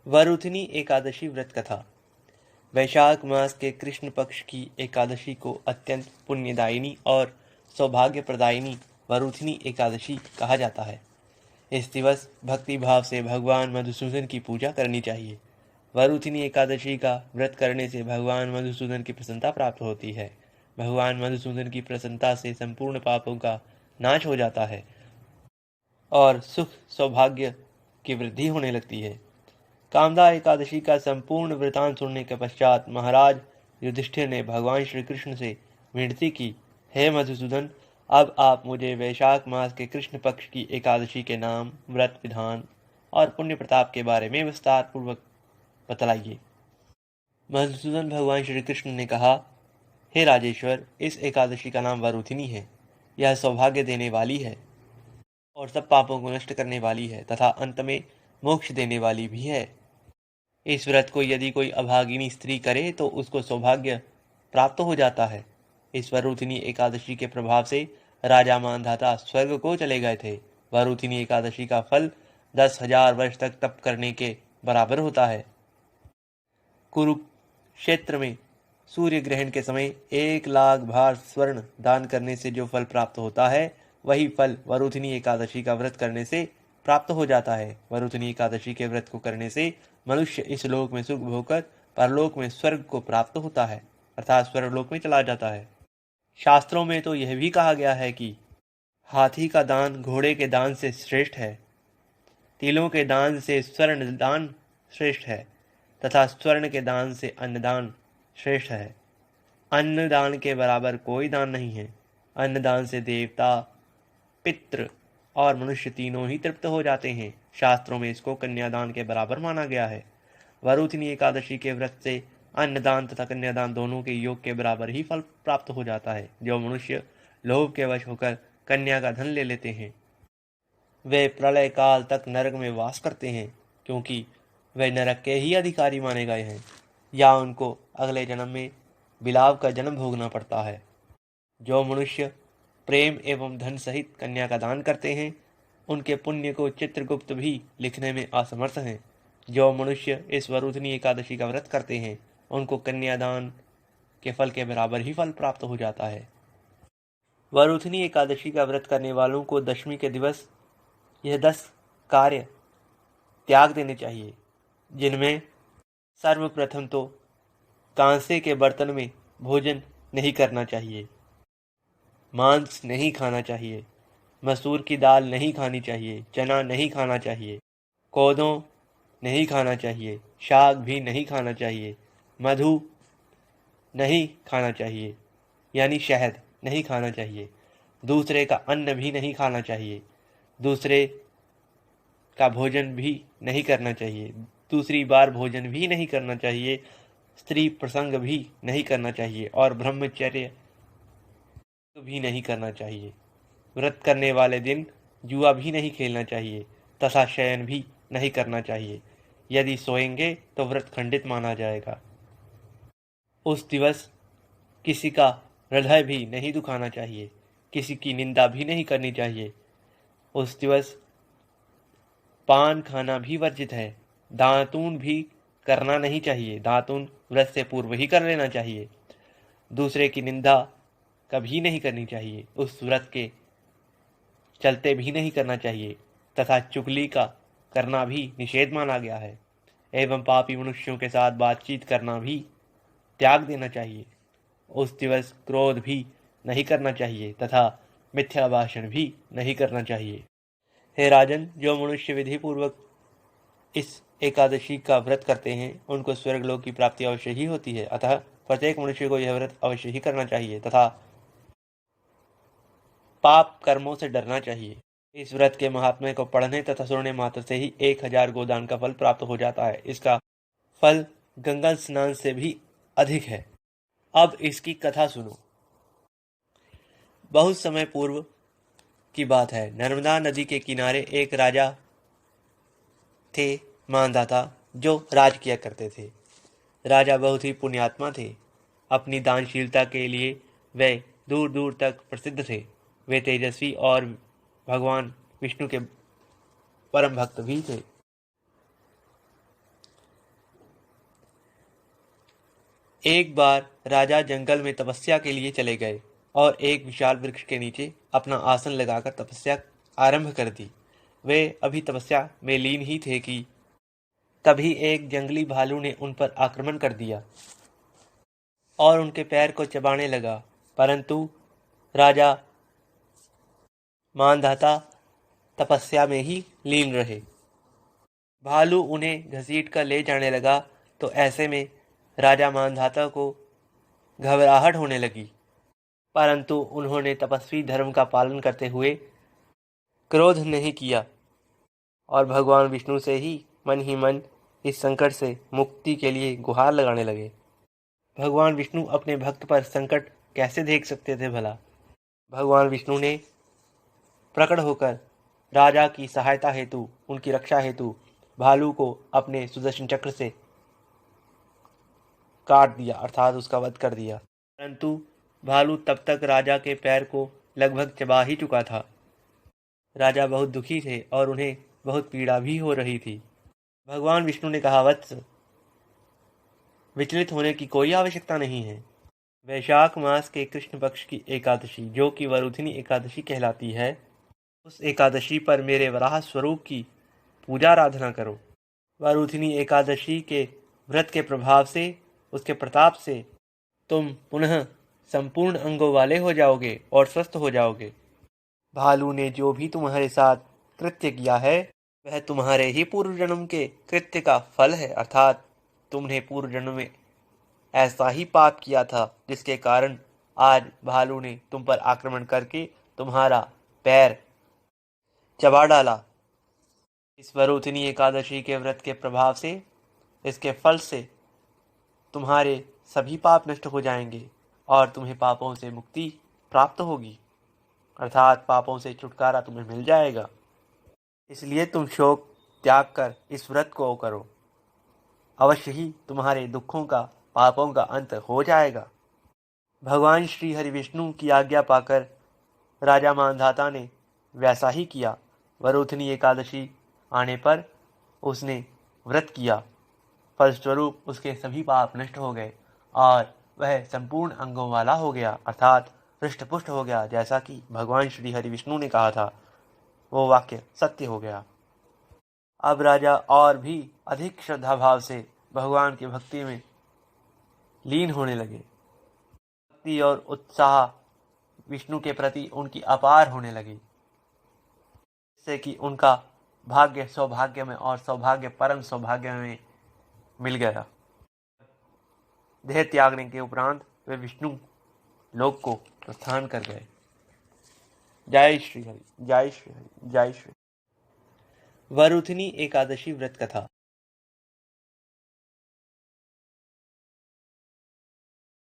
वरुथिनी एकादशी व्रत कथा। वैशाख मास के कृष्ण पक्ष की एकादशी को अत्यंत पुण्यदायिनी और सौभाग्य प्रदायिनी वरुथिनी एकादशी कहा जाता है। इस दिवस भक्ति भाव से भगवान मधुसूदन की पूजा करनी चाहिए। वरुथिनी एकादशी का व्रत करने से भगवान मधुसूदन की प्रसन्नता प्राप्त होती है। भगवान मधुसूदन की प्रसन्नता से संपूर्ण पापों का नाश हो जाता है और सुख सौभाग्य की वृद्धि होने लगती है। कामदा एकादशी का संपूर्ण वृतांत सुनने के पश्चात महाराज युधिष्ठिर ने भगवान श्री कृष्ण से विनती की, हे मधुसूदन, अब आप मुझे वैशाख मास के कृष्ण पक्ष की एकादशी के नाम, व्रत विधान और पुण्य प्रताप के बारे में विस्तार पूर्वक बतलाइए। मधुसूदन भगवान श्री कृष्ण ने कहा, हे राजेश्वर, इस एकादशी का नाम वरुथिनी है। यह सौभाग्य देने वाली है और सब पापों को नष्ट करने वाली है तथा अंत में मोक्ष देने वाली भी है। इस व्रत को यदि कोई अभागिनी स्त्री करे तो उसको सौभाग्य प्राप्त हो जाता है। इस वरुथिनी एकादशी के प्रभाव से राजा मानधाता स्वर्ग को चले गए थे। वरुथिनी एकादशी का फल 10,000 वर्ष तक तप करने के बराबर होता है। कुरुक्षेत्र में सूर्य ग्रहण के समय 1,00,000 भार स्वर्ण दान करने से जो फल प्राप्त होता है, वही फल वरुथिनी एकादशी का व्रत करने से प्राप्त हो जाता है। वरुथिनी एकादशी के व्रत को करने से मनुष्य इस लोक में सुख भोगकर परलोक में स्वर्ग को प्राप्त होता है, अर्थात स्वर्गलोक में चला जाता है। शास्त्रों में तो यह भी कहा गया है कि हाथी का दान घोड़े के दान से श्रेष्ठ है, तिलों के दान से स्वर्ण दान श्रेष्ठ है तथा स्वर्ण के दान से अन्नदान श्रेष्ठ है। अन्नदान के बराबर कोई दान नहीं है। अन्नदान से देवता, पितृ और मनुष्य तीनों ही तृप्त हो जाते हैं। शास्त्रों में इसको कन्यादान के बराबर माना गया है। वरुथिनी एकादशी के व्रत से अन्नदान तथा कन्यादान दोनों के योग के बराबर ही फल प्राप्त हो जाता है। जो मनुष्य लोभ के वश होकर कन्या का धन ले लेते हैं, वे प्रलय काल तक नरक में वास करते हैं, क्योंकि वे नरक के ही अधिकारी माने गए हैं, या उनको अगले जन्म में बिलाव का जन्म भोगना पड़ता है। जो मनुष्य प्रेम एवं धन सहित कन्या का दान करते हैं, उनके पुण्य को चित्रगुप्त भी लिखने में असमर्थ हैं। जो मनुष्य इस वरुथिनी एकादशी का व्रत करते हैं, उनको कन्यादान के फल के बराबर ही फल प्राप्त हो जाता है। वरुथिनी एकादशी का व्रत करने वालों को दशमी के दिवस यह 10 कार्य त्याग देने चाहिए, जिनमें सर्वप्रथम तो कांसे के बर्तन में भोजन नहीं करना चाहिए, मांस नहीं खाना चाहिए, मसूर की दाल नहीं खानी चाहिए, चना नहीं खाना चाहिए, कोदों नहीं खाना चाहिए, शाक भी नहीं खाना चाहिए, मधु नहीं खाना चाहिए यानी शहद नहीं खाना चाहिए, दूसरे का अन्न भी नहीं खाना चाहिए, दूसरे का भोजन भी नहीं करना चाहिए, दूसरी बार भोजन भी नहीं करना चाहिए, स्त्री प्रसंग भी नहीं करना चाहिए और ब्रह्मचर्य भी नहीं करना चाहिए। व्रत करने वाले दिन जुआ भी नहीं खेलना चाहिए तथा शयन भी नहीं करना चाहिए। यदि सोएंगे तो व्रत खंडित माना जाएगा। उस दिवस किसी का हृदय भी नहीं दुखाना चाहिए, किसी की निंदा भी नहीं करनी चाहिए। उस दिवस पान खाना भी वर्जित है। दातून भी करना नहीं चाहिए, दातून व्रत से पूर्व ही कर लेना चाहिए। दूसरे की निंदा कभी नहीं करनी चाहिए, उस व्रत के चलते भी नहीं करना चाहिए तथा चुगली का करना भी निषेध माना गया है। एवं पापी मनुष्यों के साथ बातचीत करना भी त्याग देना चाहिए। उस दिवस क्रोध भी नहीं करना चाहिए तथा मिथ्या भाषण भी नहीं करना चाहिए। हे राजन, जो मनुष्य विधि पूर्वक इस एकादशी का व्रत करते हैं, उनको स्वर्गलोक की प्राप्ति अवश्य ही होती है। अतः प्रत्येक मनुष्य को यह व्रत अवश्य ही करना चाहिए तथा पाप कर्मों से डरना चाहिए। इस व्रत के महात्म्य को पढ़ने तथा सुनने मात्र से ही 1,000 गोदान का फल प्राप्त हो जाता है। इसका फल गंगा स्नान से भी अधिक है। अब इसकी कथा सुनो। बहुत समय पूर्व की बात है। नर्मदा नदी के किनारे एक राजा थे, मानधाता, जो राज किया करते थे। राजा बहुत ही पुण्यात्मा थे। अपनी दानशीलता के लिए वे दूर दूर तक प्रसिद्ध थे। वे तेजस्वी और भगवान विष्णु के परम भक्त भी थे। एक बार राजा जंगल में तपस्या के लिए चले गए और एक विशाल वृक्ष के नीचे अपना आसन लगाकर तपस्या आरंभ कर दी। वे अभी तपस्या में लीन ही थे कि तभी एक जंगली भालू ने उन पर आक्रमण कर दिया और उनके पैर को चबाने लगा, परंतु राजा मानधाता तपस्या में ही लीन रहे। भालू उन्हें घसीट कर ले जाने लगा तो ऐसे में राजा मानधाता को घबराहट होने लगी, परंतु उन्होंने तपस्वी धर्म का पालन करते हुए क्रोध नहीं किया और भगवान विष्णु से ही मन इस संकट से मुक्ति के लिए गुहार लगाने लगे। भगवान विष्णु अपने भक्त पर संकट कैसे देख सकते थे भला? भगवान विष्णु ने प्रकट होकर राजा की सहायता हेतु, उनकी रक्षा हेतु भालू को अपने सुदर्शन चक्र से काट दिया, अर्थात उसका वध कर दिया। परंतु भालू तब तक राजा के पैर को लगभग चबा ही चुका था। राजा बहुत दुखी थे और उन्हें बहुत पीड़ा भी हो रही थी। भगवान विष्णु ने कहा, वत्स, विचलित होने की कोई आवश्यकता नहीं है। वैशाख मास के कृष्ण पक्ष की एकादशी, जो कि वरुथिनी एकादशी कहलाती है, उस एकादशी पर मेरे वराह स्वरूप की पूजा आराधना करो। वरुथिनी एकादशी के व्रत के प्रभाव से, उसके प्रताप से तुम पुनः संपूर्ण अंगों वाले हो जाओगे और स्वस्थ हो जाओगे। भालू ने जो भी तुम्हारे साथ कृत्य किया है वह तुम्हारे ही पूर्व जन्म के कृत्य का फल है, अर्थात तुमने पूर्व जन्म में ऐसा ही पाप किया था जिसके कारण आज भालू ने तुम पर आक्रमण करके तुम्हारा पैर चबा डाला। इस वरुथिनी एकादशी के व्रत के प्रभाव से, इसके फल से तुम्हारे सभी पाप नष्ट हो जाएंगे और तुम्हें पापों से मुक्ति प्राप्त होगी, अर्थात पापों से छुटकारा तुम्हें मिल जाएगा। इसलिए तुम शोक त्याग कर इस व्रत को करो, अवश्य ही तुम्हारे दुखों का, पापों का अंत हो जाएगा। भगवान श्री हरि विष्णु की आज्ञा पाकर राजा मानधाता ने वैसा ही किया। वरुथिनी एकादशी आने पर उसने व्रत किया, फलस्वरूप उसके सभी पाप नष्ट हो गए और वह संपूर्ण अंगों वाला हो गया, अर्थात हृष्ट पुष्ट हो गया। जैसा कि भगवान श्री हरि विष्णु ने कहा था, वो वाक्य सत्य हो गया। अब राजा और भी अधिक श्रद्धा भाव से भगवान की भक्ति में लीन होने लगे। भक्ति और उत्साह विष्णु के प्रति उनकी अपार होने लगी, जिससे कि उनका भाग्य सौभाग्य में और सौभाग्य परम सौभाग्य में मिल गया। देह त्यागने के उपरांत वे विष्णु लोक को प्रस्थान कर गए। जय श्री हरि, जय श्री हरि, जय श्री। वरुथिनी एकादशी व्रत कथा।